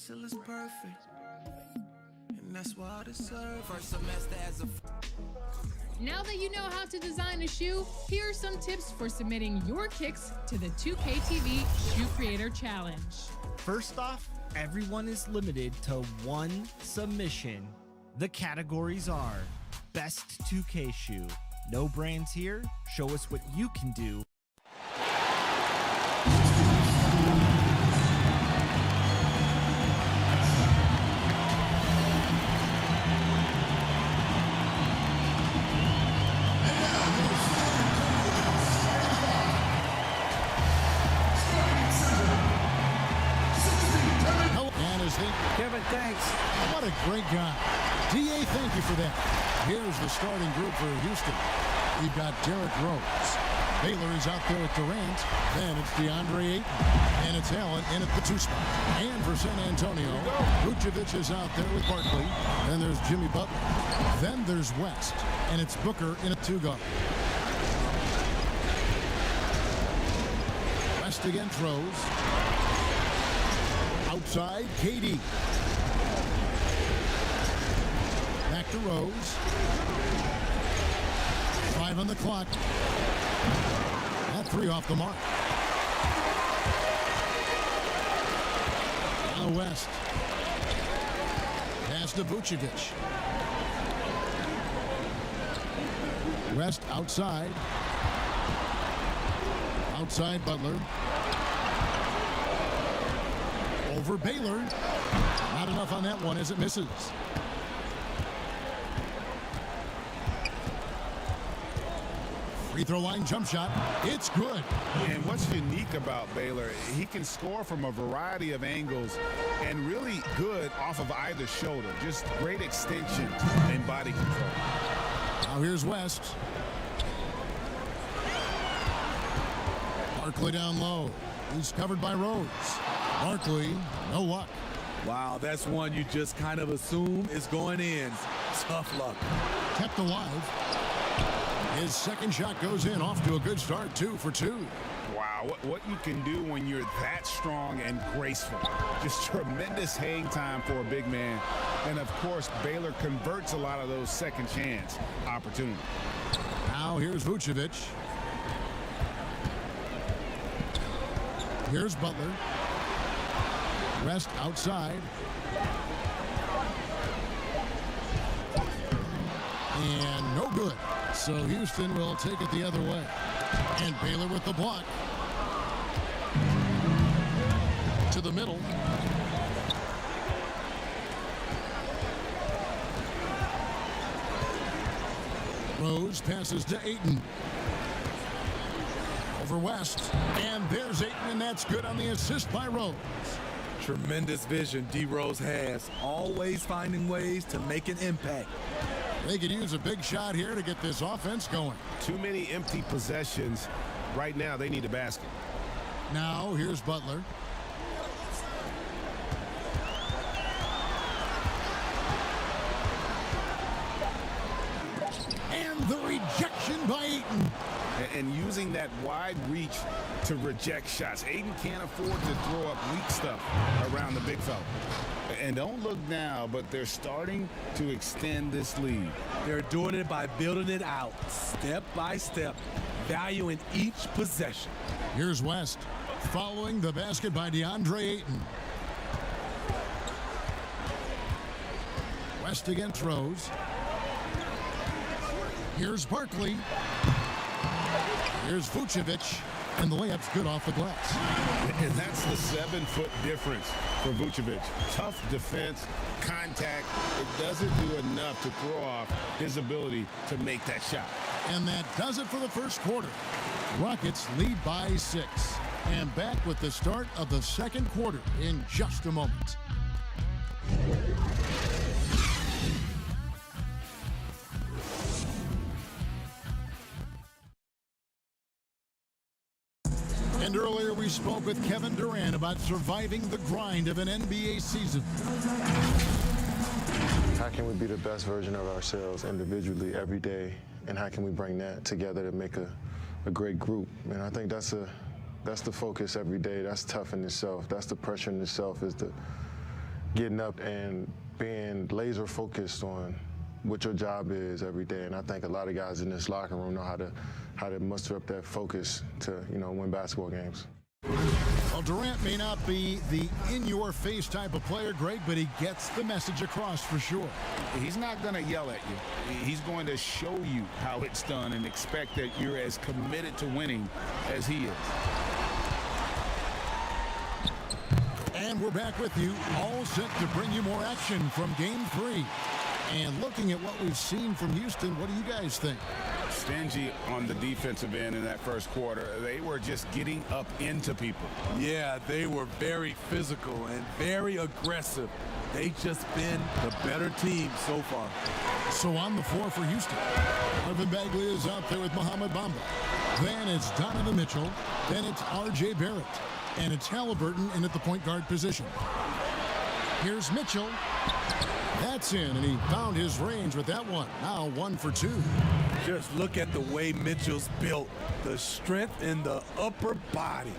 still is perfect. And that's why I deserve first semester as a Now that you know how to design a shoe, here are some tips for submitting your kicks to the 2K TV Shoe Creator Challenge. First off, everyone is limited to one submission. The categories are Best 2K Shoe. No brands here. Show us what you can do. Kevin, thanks. What a great guy. DA, thank you for that. Here's the starting group for Houston. We've got Derrick Rose. Baylor is out there at Durant. Then it's DeAndre Ayton. And it's Allen in at the 2 spot. And for San Antonio, Vucevic is out there with Barkley. Then there's Jimmy Butler. Then there's West. And it's Booker in a 2 guard. West again throws. Outside, KD. Back to Rose. 5 on the clock. That 3 off the mark. Now West. Pass to Vucevic. West outside. Outside Butler. Over Baylor. Not enough on that one as it misses. Free throw line jump shot. It's good. And what's unique about Baylor, he can score from a variety of angles and really good off of either shoulder. Just great extension and body control. Now here's West. Barkley down low. He's covered by Rose. Barkley, no luck. Wow, that's one you just kind of assume is going in. Tough luck. Kept alive. His second shot goes in, off to a good start, 2 for 2. Wow, what you can do when you're that strong and graceful. Just tremendous hang time for a big man. And of course, Baylor converts a lot of those second chance opportunities. Now here's Vucevic. Here's Butler. West outside. And no good. So Houston will take it the other way. And Baylor with the block. To the middle. Rose passes to Ayton. Over West. And there's Ayton, and that's good on the assist by Rose. Tremendous vision D. Rose has. Always finding ways to make an impact. They could use a big shot here to get this offense going. Too many empty possessions. Right now, they need a basket. Now, here's Butler. And the rejection by Ayton. And using that wide reach to reject shots. Ayton can't afford to throw up weak stuff around the big fella. And don't look now, but they're starting to extend this lead. They're doing it by building it out, step by step, valuing each possession. Here's West, following the basket by DeAndre Ayton. West again throws. Here's Barkley. Here's Vucevic, and the layup's good off the glass. And that's the 7-foot difference for Vucevic. Tough defense, contact. It doesn't do enough to throw off his ability to make that shot. And that does it for the first quarter. Rockets lead by 6. And back with the start of the second quarter in just a moment. And earlier we spoke with Kevin Durant about surviving the grind of an NBA season. How can we be the best version of ourselves individually every day, and how can we bring that together to make a great group? And I think that's the focus every day. That's tough in itself. That's the pressure in itself, is getting up and being laser focused on what your job is every day. And I think a lot of guys in this locker room know how to muster up that focus to, win basketball games. Well, Durant may not be the in-your-face type of player, Greg, but he gets the message across for sure. He's not going to yell at you. He's going to show you how it's done and expect that you're as committed to winning as he is. And we're back with you, all set to bring you more action from Game 3. And looking at what we've seen from Houston, what do you guys think? Stingy on the defensive end in that first quarter. They were just getting up into people. Yeah, they were very physical and very aggressive. They just been the better team so far. So on the floor for Houston, Marvin Bagley is out there with Mohamed Bamba. Then it's Donovan Mitchell. Then it's R.J. Barrett. And it's Halliburton in at the point guard position. Here's Mitchell. That's in, and he found his range with that one. Now 1 for 2. Just look at the way Mitchell's built. The strength in the upper body.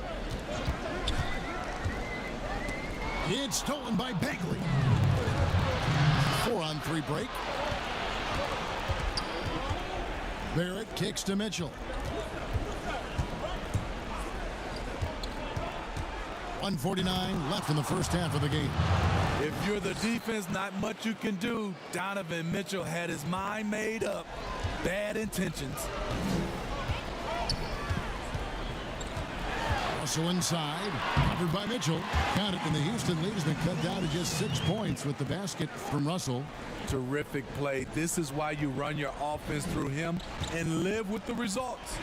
It's stolen by Bagley. 4-on-3 break. Barrett kicks to Mitchell. 1:49 left in the first half of the game. If you're the defense, not much you can do. Donovan Mitchell had his mind made up. Bad intentions. Russell inside, covered by Mitchell. Count it, and the Houston lead has been cut down to just 6 points with the basket from Russell. Terrific play. This is why you run your offense through him and live with the results.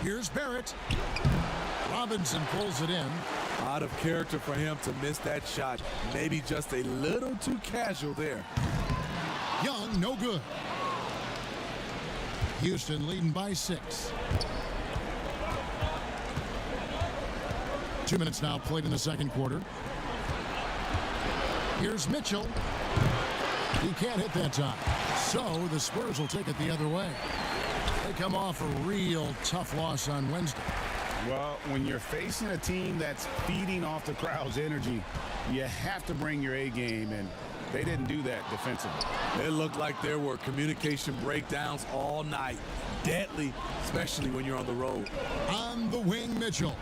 Here's Barrett. Robinson pulls it in. Out of character for him to miss that shot. Maybe just a little too casual there. Young, no good. Houston leading by 6. 2 minutes now played in the second quarter. Here's Mitchell. He can't hit that time. So the Spurs will take it the other way. They come off a real tough loss on Wednesday. Well, when you're facing a team that's feeding off the crowd's energy, you have to bring your A game, and they didn't do that defensively. It looked like there were communication breakdowns all night. Deadly, especially when you're on the road. On the wing, Mitchell.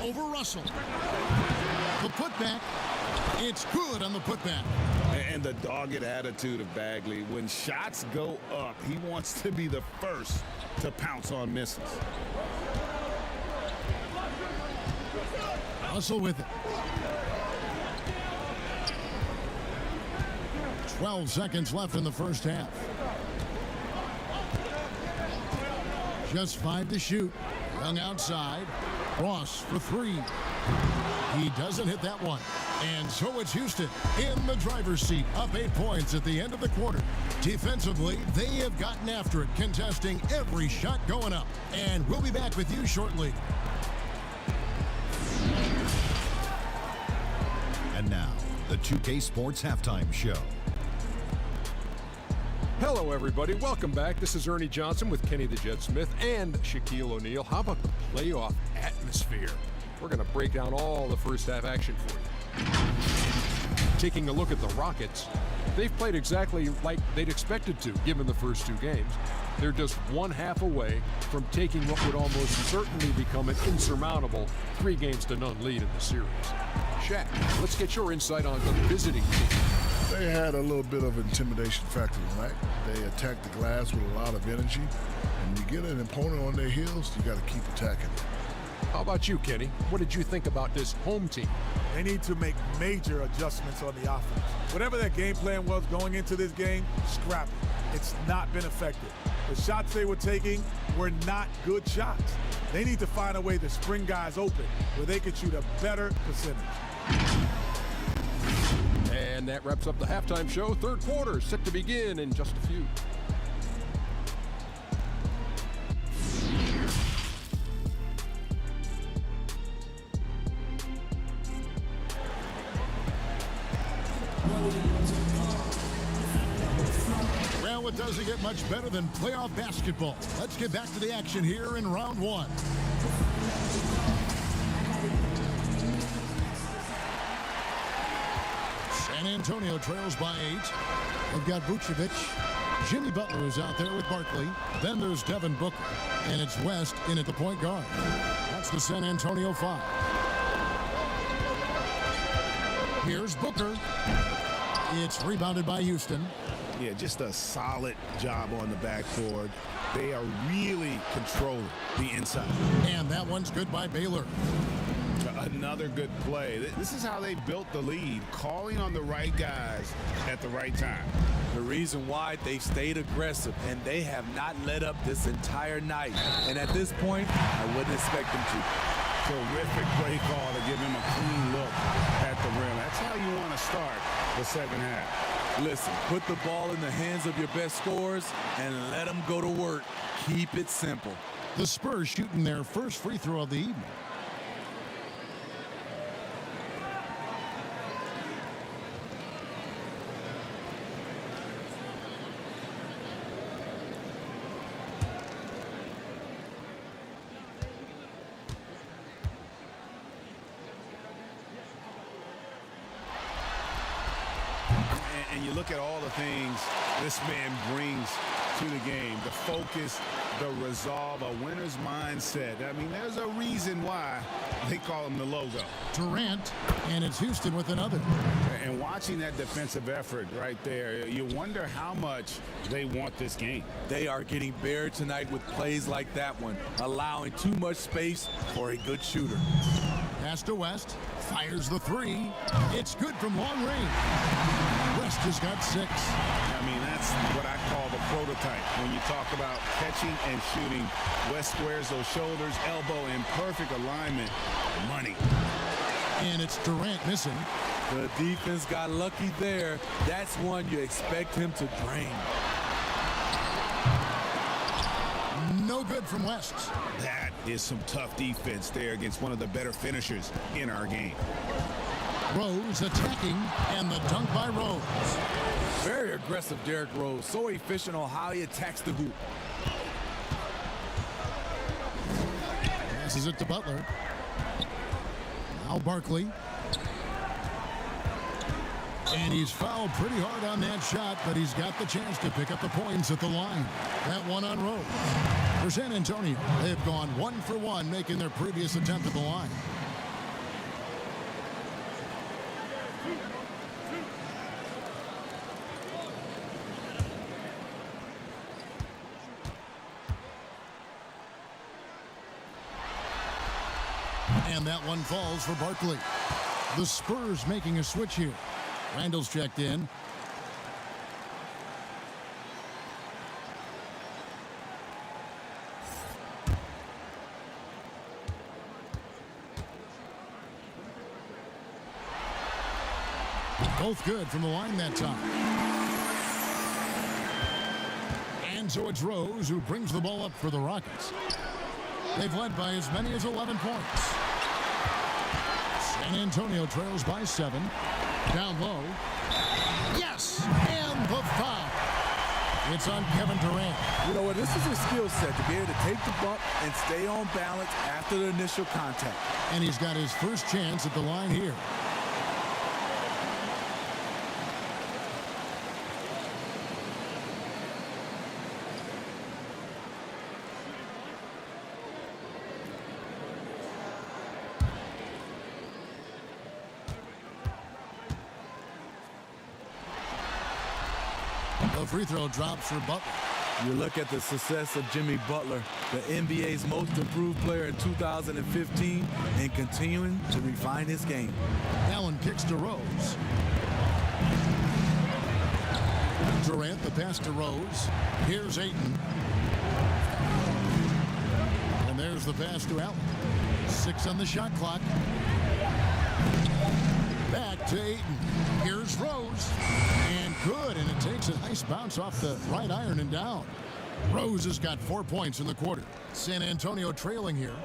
Over Russell. The putback. It's good on the putback. And the dogged attitude of Bagley. When shots go up, he wants to be the first to pounce on misses. Russell with it. 12 seconds left in the first half. Just 5 to shoot. Young outside. Ross for 3. He doesn't hit that one. And so it's Houston in the driver's seat, up 8 points at the end of the quarter. Defensively, they have gotten after it, contesting every shot going up. And we'll be back with you shortly. And now, the 2K Sports Halftime Show. Hello, everybody. Welcome back. This is Ernie Johnson with Kenny the Jet Smith and Shaquille O'Neal. How about the playoff atmosphere? We're going to break down all the first half action for you. Taking a look at the Rockets, they've played exactly like they'd expected to, given the first 2 games. They're just 1/2 away from taking what would almost certainly become an insurmountable 3-0 lead in the series. Shaq, let's get your insight on the visiting team. They had a little bit of intimidation factor tonight. They attacked the glass with a lot of energy. When you get an opponent on their heels, you got to keep attacking. How about you, Kenny? What did you think about this home team? They need to make major adjustments on the offense. Whatever their game plan was going into this game, scrap it. It's not been effective. The shots they were taking were not good shots. They need to find a way to spring guys open where they could shoot a better percentage. And that wraps up the halftime show. Third quarter set to begin in just a few. know, it doesn't get much better than playoff basketball. Let's get back to the action here in round one. San Antonio trails by 8. They've got Vucevic. Jimmy Butler is out there with Barkley. Then there's Devin Booker. And it's West in at the point guard. That's the San Antonio 5. Here's Booker. It's rebounded by Houston. Yeah, just a solid job on the backboard. They are really controlling the inside. And that one's good by Baylor. Another good play. This is how they built the lead, calling on the right guys at the right time. The reason why they stayed aggressive, and they have not let up this entire night. And at this point, I wouldn't expect them to. Terrific play call to give him a clean look at the rim. That's how you want to start the second half. Listen, put the ball in the hands of your best scorers and let them go to work. Keep it simple. The Spurs shooting their first free throw of the evening. And you look at all the things this man brings to the game, the focus, the resolve, a winner's mindset. I mean, there's a reason why they call him the logo. Durant, and it's Houston with another. And watching that defensive effort right there, you wonder how much they want this game. They are getting buried tonight with plays like that one, allowing too much space for a good shooter. Pass to West, fires the 3. It's good from long range. West has got 6. I mean, that's what I call the prototype. When you talk about catching and shooting, West squares those shoulders, elbow in perfect alignment, money. And it's Durant missing. The defense got lucky there. That's one you expect him to drain. No good from West. That is some tough defense there against one of the better finishers in our game. Rose attacking, and the dunk by Rose. Very aggressive Derrick Rose. So efficient on how he attacks the hoop. Passes it to Butler. Now Barkley. And he's fouled pretty hard on that shot, but he's got the chance to pick up the points at the line. That one on Rose. For San Antonio, they've gone 1 for 1, making their previous attempt at the line. And that one falls for Barkley. The Spurs making a switch here. Randall's checked in. Both good from the line that time. And so it's Rose who brings the ball up for the Rockets. They've led by as many as 11 points. San Antonio trails by 7. Down low. Yes! And the foul. It's on Kevin Durant. You know what? This is a skill set to be able to take the bump and stay on balance after the initial contact. And he's got his first chance at the line here. The free throw drops for Butler. You look at the success of Jimmy Butler, the NBA's most improved player in 2015, and continuing to refine his game. Allen kicks to Rose. Durant, the pass to Rose. Here's Ayton. And there's the pass to Allen. 6 on the shot clock. Back to Ayton. Here's Rose. And good, and it takes a nice bounce off the right iron and down. Rose has got 4 points in the quarter. San Antonio trailing here.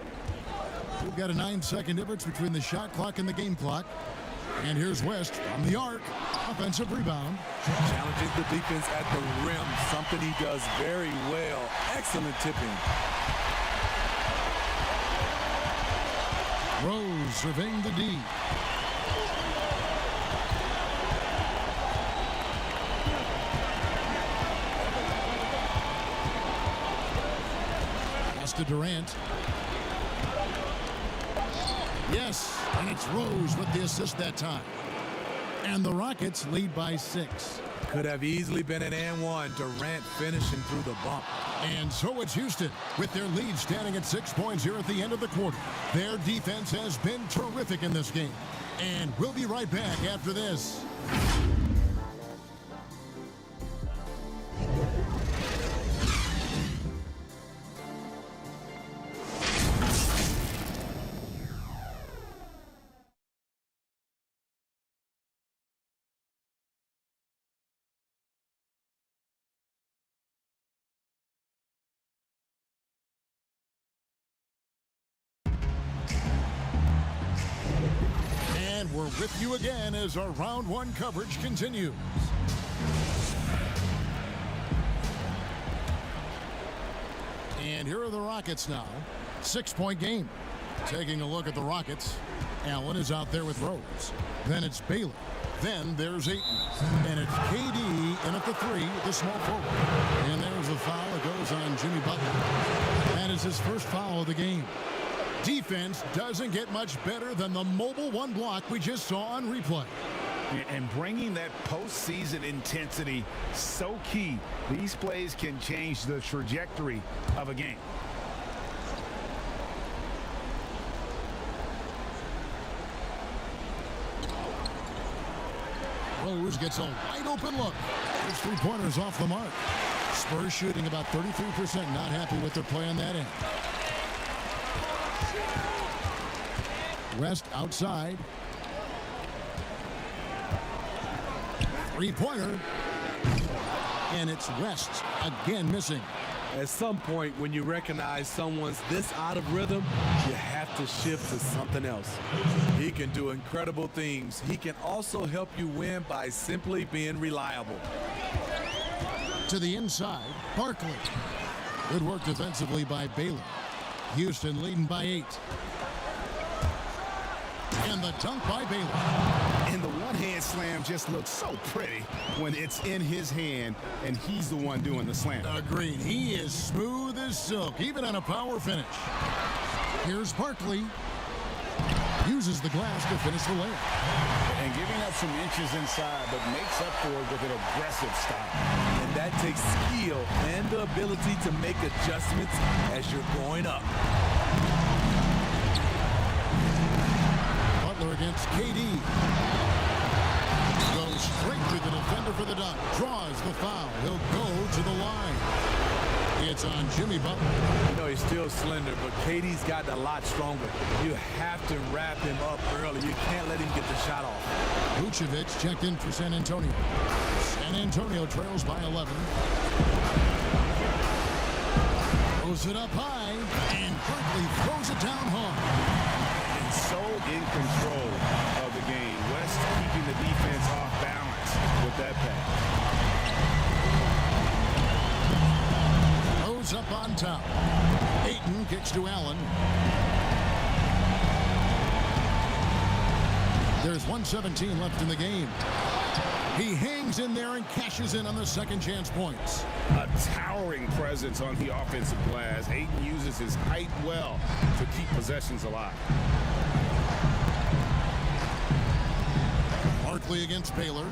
We've got a 9-second difference between the shot clock and the game clock. And here's West from the arc. Offensive rebound. Challenges the defense at the rim, something he does very well. Excellent tipping. Rose surveying the D. Pass to Durant. Yes, and it's Rose with the assist that time. And the Rockets lead by 6. Could have easily been an and one. Durant finishing through the bump. And so it's Houston with their lead standing at 6 points here at the end of the quarter. Their defense has been terrific in this game. And we'll be right back after this. And we're with you again as our round one coverage continues. And here are the Rockets now. 6-point game. Taking a look at the Rockets. Allen is out there with Rose. Then it's Baylor. Then there's Ayton. And it's KD in at the 3, the small forward. And there's a foul that goes on Jimmy Butler. That is his first foul of the game. Defense doesn't get much better than the mobile one block we just saw on replay. And bringing that postseason intensity, so key. These plays can change the trajectory of a game. Rose gets a wide open look. His three-pointers off the mark. Spurs shooting about 33%. Not happy with their play on that end. West outside. Three-pointer. And it's West again missing. At some point, when you recognize someone's this out of rhythm, you have to shift to something else. He can do incredible things. He can also help you win by simply being reliable. To the inside, Barkley. Good work defensively by Baylor. Houston leading by 8. And the dunk by Baylor. And the one-hand slam just looks so pretty when it's in his hand and he's the one doing the slam. Agreed. He is smooth as silk, even on a power finish. Here's Barkley. Uses the glass to finish the layup. And giving up some inches inside, but makes up for it with an aggressive stop. And that takes skill and the ability to make adjustments as you're going up. Against KD. Goes straight through the defender for the dunk. Draws the foul. He'll go to the line. It's on Jimmy Butler. You know, he's still slender, but KD's gotten a lot stronger. You have to wrap him up early. You can't let him get the shot off. Vucevic checked in for San Antonio. San Antonio trails by 11. Throws it up high, and Berkeley throws it down hard. So in control of the game. West keeping the defense off balance with that pass. Rose up on top. Ayton kicks to Allen. There's 1:17 left in the game. He hangs in there and cashes in on the second chance points. A towering presence on the offensive glass. Ayton uses his height well to keep possessions alive. Barkley against Baylor.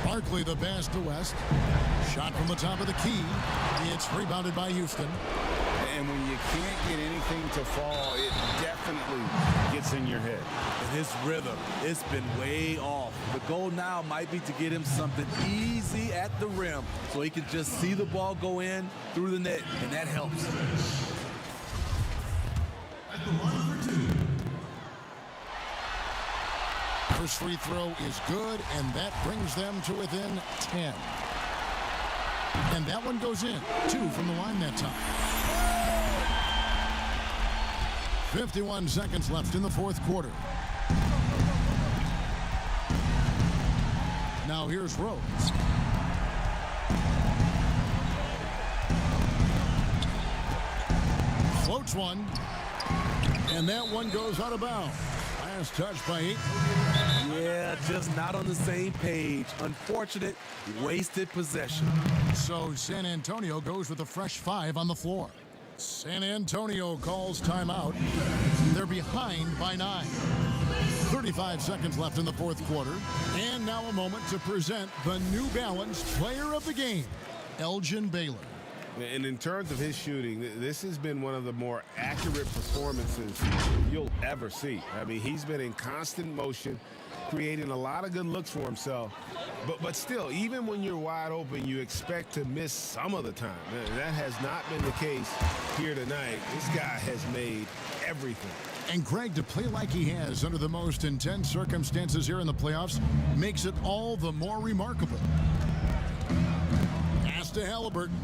Barkley the pass to West. Shot from the top of the key. It's rebounded by Houston. And when you can't get anything to fall, it definitely gets in your head. And his rhythm, it's been way off. The goal now might be to get him something easy at the rim so he can just see the ball go in through the net, and that helps. At the line for 2. First free throw is good, and that brings them to within 10. And that one goes in. 2 from the line that time. 51 seconds left in the fourth quarter. Now here's Rhodes. Floats one, and that one goes out of bounds. Last touch by Ayton. Yeah, just not on the same page. Unfortunate, wasted possession. So San Antonio goes with a fresh 5 on the floor. San Antonio calls timeout. They're behind by 9. 35 seconds left in the fourth quarter. And now a moment to present the New Balance Player of the Game, Elgin Baylor. And in terms of his shooting, this has been one of the more accurate performances you'll ever see. I mean, he's been in constant motion, creating a lot of good looks for himself. But still, even when you're wide open, you expect to miss some of the time. That has not been the case here tonight. This guy has made everything. And Greg, to play like he has under the most intense circumstances here in the playoffs makes it all the more remarkable. Pass to Halliburton.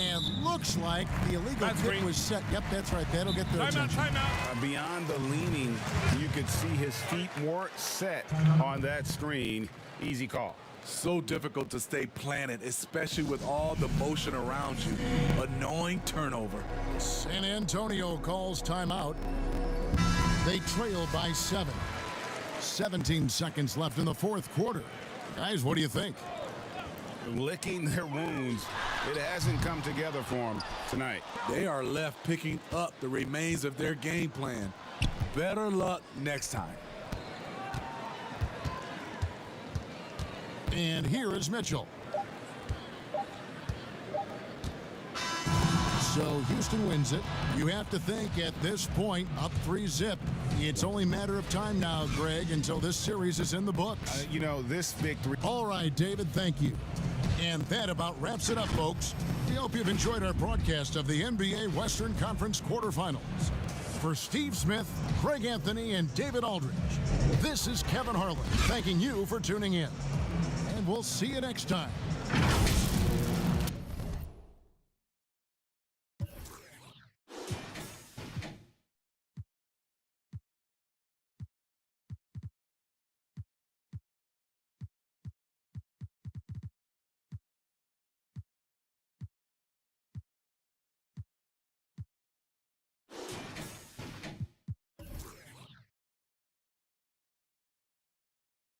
And looks like the illegal kick was set. Yep, that's right. That'll get their attention. Timeout. Beyond the leaning, you could see his feet weren't set on that screen. Easy call. So difficult to stay planted, especially with all the motion around you. Annoying turnover. San Antonio calls timeout. They trail by 7. 17 seconds left in the fourth quarter. Guys, what do you think? Licking their wounds. It hasn't come together for them tonight. They are left picking up the remains of their game plan. Better luck next time. And here is Mitchell. So Houston wins it. You have to think at this point, up 3-zip. It's only a matter of time now, Greg, until this series is in the books. You know, this victory. All right, David, thank you. And that about wraps it up, folks. We hope you've enjoyed our broadcast of the NBA Western Conference quarterfinals. For Steve Smith, Craig Anthony, and David Aldridge, this is Kevin Harlan thanking you for tuning in. And we'll see you next time.